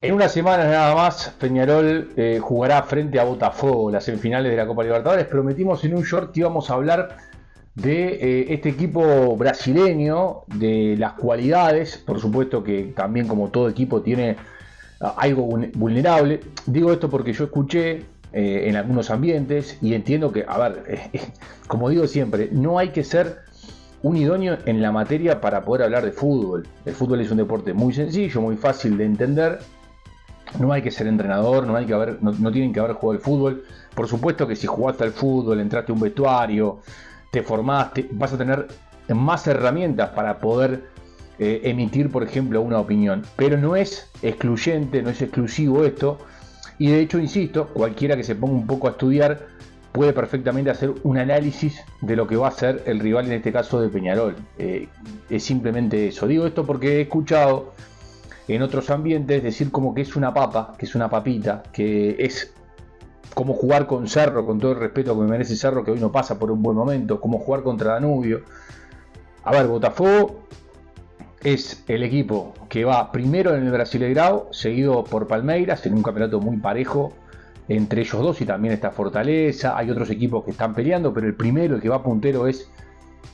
En unas semanas nada más, Peñarol jugará frente a Botafogo las semifinales de la Copa Libertadores. Prometimos en un short que íbamos a hablar de este equipo brasileño, de las cualidades, por supuesto que también como todo equipo tiene algo vulnerable. Digo esto porque yo escuché en algunos ambientes y entiendo que, a ver, como digo siempre, no hay que ser un idóneo en la materia para poder hablar de fútbol. El fútbol es un deporte muy sencillo, muy fácil de entender. No hay que ser entrenador, no tienen que haber jugado al fútbol. Por supuesto que si jugaste al fútbol, entraste a un vestuario, te formaste, vas a tener más herramientas para poder emitir, por ejemplo, una opinión. Pero no es excluyente, no es exclusivo esto. Y de hecho, insisto, cualquiera que se ponga un poco a estudiar puede perfectamente hacer un análisis de lo que va a ser el rival, en este caso de Peñarol. Es simplemente eso. Digo esto porque he escuchado en otros ambientes decir como que es una papa, que es una papita, que es como jugar con Cerro, con todo el respeto que me merece Cerro, que hoy no pasa por un buen momento, como jugar contra Danubio. A ver, Botafogo es el equipo que va primero en el Brasileirao, seguido por Palmeiras, en un campeonato muy parejo entre ellos dos, y también está Fortaleza. Hay otros equipos que están peleando, pero el primero, el que va puntero, es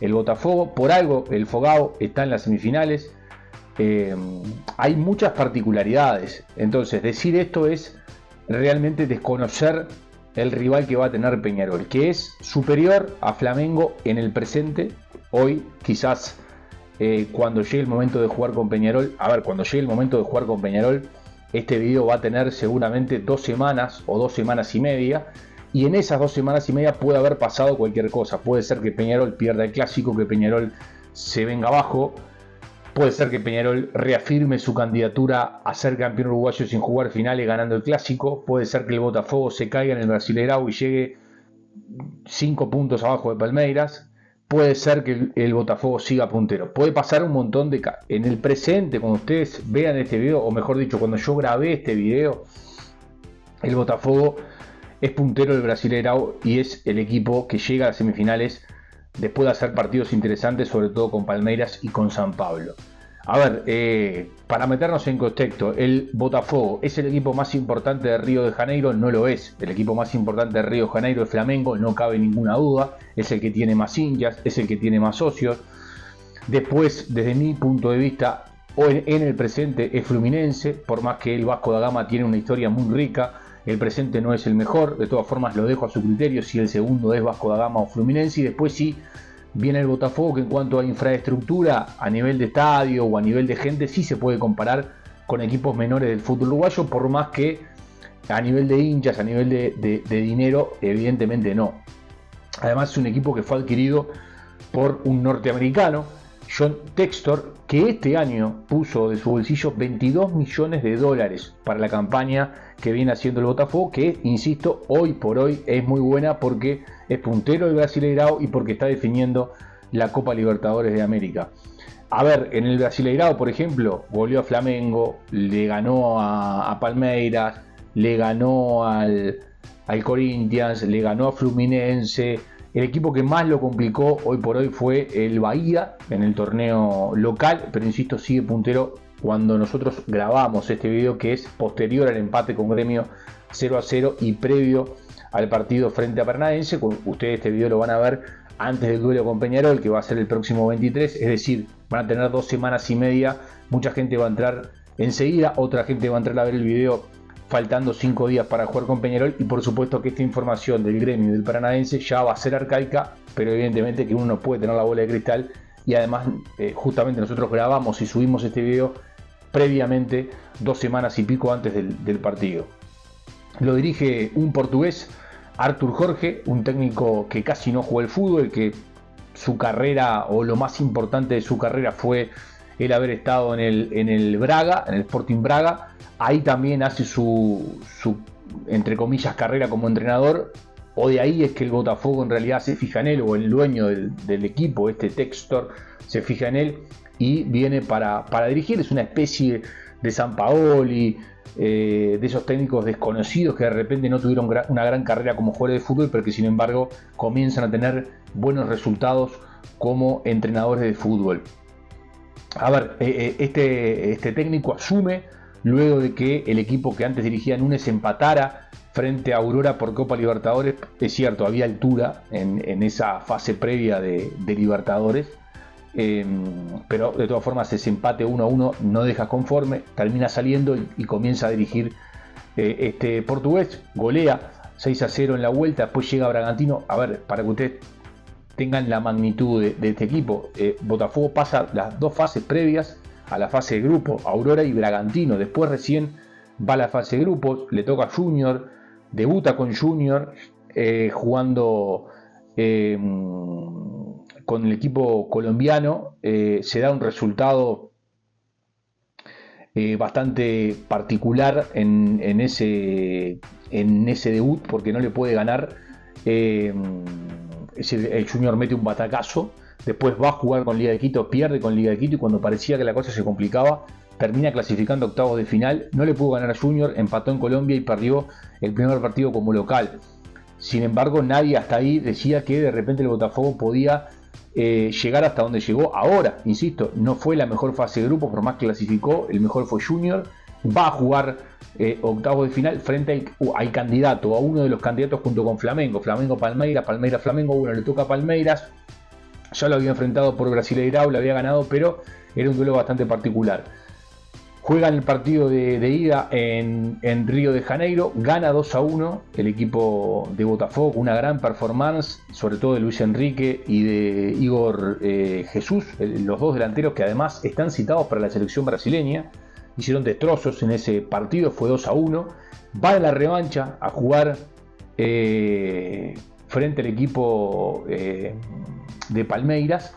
el Botafogo. Por algo el Fogao está en las semifinales. Hay muchas particularidades, entonces decir esto es realmente desconocer el rival que va a tener Peñarol, que es superior a Flamengo en el presente. Hoy quizás cuando llegue el momento de jugar con Peñarol, cuando llegue el momento de jugar con Peñarol, este video va a tener seguramente 2 semanas o 2 semanas y media, y en esas 2 semanas y media puede haber pasado cualquier cosa. Puede ser que Peñarol pierda el clásico, que Peñarol se venga abajo. Puede ser que Peñarol reafirme su candidatura a ser campeón uruguayo sin jugar finales ganando el clásico. Puede ser que el Botafogo se caiga en el Brasileirao y llegue 5 puntos abajo de Palmeiras. Puede ser que el Botafogo siga puntero. Puede pasar un montón de... En el presente, cuando ustedes vean este video, o mejor dicho, cuando yo grabé este video, el Botafogo es puntero del Brasileirao y es el equipo que llega a las semifinales después de hacer partidos interesantes, sobre todo con Palmeiras y con San Pablo. A ver, para meternos en contexto, el Botafogo es el equipo más importante de Río de Janeiro. No lo es. El equipo más importante de Río de Janeiro es Flamengo, no cabe ninguna duda. Es el que tiene más hinchas, es el que tiene más socios. Después, desde mi punto de vista, en el presente es Fluminense, por más que el Vasco da Gama tiene una historia muy rica. El presente no es el mejor, de todas formas lo dejo a su criterio si el segundo es Vasco da Gama o Fluminense. Y después sí viene el Botafogo, que en cuanto a infraestructura, a nivel de estadio o a nivel de gente, sí se puede comparar con equipos menores del fútbol uruguayo, por más que a nivel de hinchas, a nivel de dinero, evidentemente no. Además es un equipo que fue adquirido por un norteamericano, John Textor, que este año puso de su bolsillo $22 millones para la campaña que viene haciendo el Botafogo, que, insisto, hoy por hoy es muy buena porque es puntero del Brasileirao y porque está definiendo la Copa Libertadores de América. A ver, en el Brasileirao, por ejemplo, goleó a Flamengo, le ganó a Palmeiras, le ganó al Corinthians, le ganó a Fluminense. El equipo que más lo complicó hoy por hoy fue el Bahía en el torneo local, pero insisto, sigue puntero cuando nosotros grabamos este video, que es posterior al empate con Gremio 0-0 y previo al partido frente a Paranaense. Ustedes este video lo van a ver antes del duelo con Peñarol, que va a ser el próximo 23, es decir, van a tener 2 semanas y media. Mucha gente va a entrar enseguida, otra gente va a entrar a ver el video faltando 5 días para jugar con Peñarol, y por supuesto que esta información del Gremio y del Paranaense ya va a ser arcaica, pero evidentemente que uno no puede tener la bola de cristal. Y además justamente nosotros grabamos y subimos este video previamente 2 semanas y pico antes del partido. Lo dirige un portugués, Artur Jorge, un técnico que casi no jugó el fútbol, que su carrera, o lo más importante de su carrera, fue el haber estado en el Braga, en el Sporting Braga. Ahí también hace su entre comillas carrera como entrenador, o de ahí es que el Botafogo en realidad se fija en él, o el dueño del equipo, este Textor, se fija en él y viene para dirigir. Es una especie de Sampaoli, de esos técnicos desconocidos que de repente no tuvieron una gran carrera como jugadores de fútbol, pero que sin embargo comienzan a tener buenos resultados como entrenadores de fútbol. A ver, este técnico asume luego de que el equipo que antes dirigía Núñez empatara frente a Aurora por Copa Libertadores. Es cierto, había altura en esa fase previa de Libertadores, pero de todas formas ese empate 1-1 no deja conforme, termina saliendo y comienza a dirigir este portugués, golea 6-0 en la vuelta, después llega Bragantino. A ver, para que ustedes tengan la magnitud de este equipo, Botafogo pasa las dos fases previas a la fase de grupo, Aurora y Bragantino, después recién va a la fase de grupos, le toca a Junior, debuta con Junior, jugando con el equipo colombiano, se da un resultado bastante particular en ese debut, porque no le puede ganar. El Junior mete un batacazo, después va a jugar con Liga de Quito, pierde con Liga de Quito, y cuando parecía que la cosa se complicaba, termina clasificando a octavos de final. No le pudo ganar a Junior, empató en Colombia y perdió el primer partido como local. Sin embargo, nadie hasta ahí decía que de repente el Botafogo podía llegar hasta donde llegó. Ahora, insisto, no fue la mejor fase de grupo, por más que clasificó, el mejor fue Junior. Va a jugar octavos de final frente al candidato, a uno de los candidatos junto con Flamengo. Palmeiras, Flamengo. Bueno, le toca a Palmeiras. Ya lo había enfrentado por Brasileirao, lo había ganado, pero era un duelo bastante particular. Juegan el partido de ida en Río de Janeiro, gana 2-1 el equipo de Botafogo, una gran performance, sobre todo de Luis Enrique y de Igor Jesús, los dos delanteros que además están citados para la selección brasileña. Hicieron destrozos en ese partido, fue 2-1. Va a la revancha a jugar frente al equipo de Palmeiras.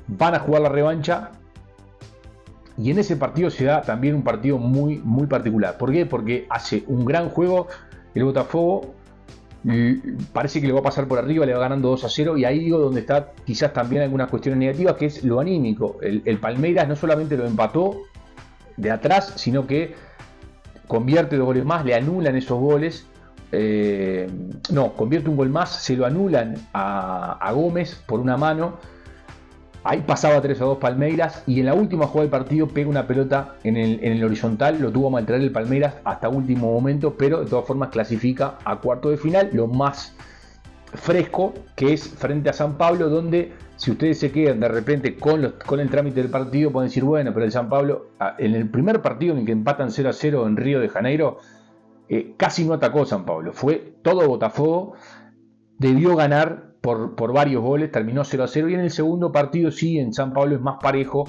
Van a jugar la revancha. Y en ese partido se da también un partido muy, muy particular. ¿Por qué? Porque hace un gran juego el Botafogo. Parece que le va a pasar por arriba, le va ganando 2-0. Y ahí digo donde está quizás también algunas cuestiones negativas, que es lo anímico. El Palmeiras no solamente lo empató de atrás, sino que convierte 2 goles más, le anulan esos goles. Convierte un gol más, se lo anulan a Gómez por una mano. Ahí pasaba 3-2 Palmeiras, y en la última jugada del partido pega una pelota en el horizontal. Lo tuvo a maltraer el Palmeiras hasta último momento, pero de todas formas clasifica a cuarto de final. Lo más fresco, que es frente a San Pablo, donde si ustedes se quedan de repente con el trámite del partido, pueden decir, bueno, pero el San Pablo, en el primer partido en el que empatan 0-0 en Río de Janeiro, casi no atacó San Pablo, fue todo Botafogo, debió ganar por varios goles, terminó 0-0, y en el segundo partido sí, en San Pablo es más parejo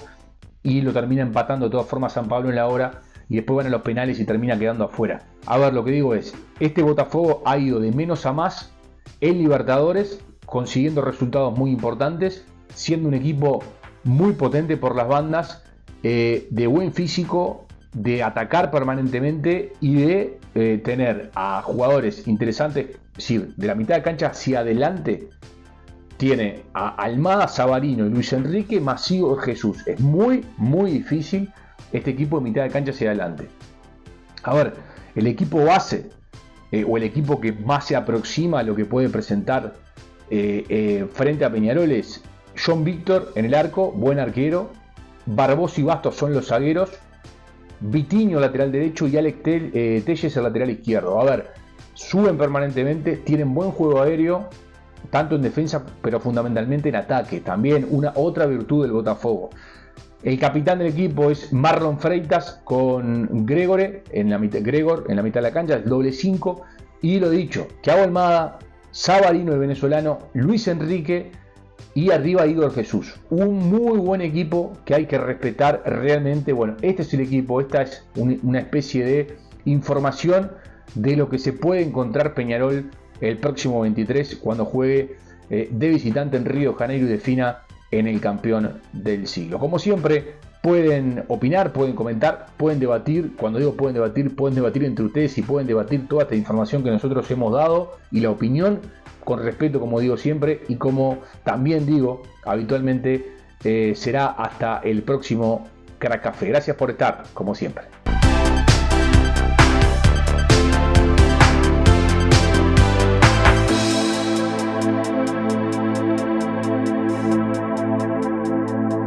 y lo termina empatando de todas formas San Pablo en la hora, y después van a los penales y termina quedando afuera. A ver, lo que digo es, este Botafogo ha ido de menos a más en Libertadores, consiguiendo resultados muy importantes, siendo un equipo muy potente por las bandas, de buen físico, de atacar permanentemente y de tener a jugadores interesantes. Es decir, de la mitad de cancha hacia adelante tiene a Almada, Savarino y Luis Enrique más Igor Jesús. Es muy, muy difícil este equipo de mitad de cancha hacia adelante. A ver, el equipo base, o el equipo que más se aproxima a lo que puede presentar frente a Peñarol, es John Víctor en el arco, buen arquero. Barbosa y Bastos son los zagueros. Vitinho lateral derecho y Alex Telles el lateral izquierdo. A ver, suben permanentemente, tienen buen juego aéreo, tanto en defensa, pero fundamentalmente en ataque. También otra virtud del Botafogo. El capitán del equipo es Marlon Freitas con Gregor en la mitad de la cancha, el doble 5. Y lo dicho, Thiago Almada, Savarino el venezolano, Luis Enrique y arriba Igor Jesús. Un muy buen equipo que hay que respetar realmente. Bueno, este es el equipo, esta es una especie de información de lo que se puede encontrar Peñarol el próximo 23 cuando juegue de visitante en Río de Janeiro y defina en el campeón del siglo. Como siempre, pueden opinar, pueden comentar, pueden debatir. Cuando digo pueden debatir entre ustedes y pueden debatir toda esta información que nosotros hemos dado y la opinión, con respeto, como digo siempre, y como también digo habitualmente, será hasta el próximo Crack Café. Gracias por estar, como siempre.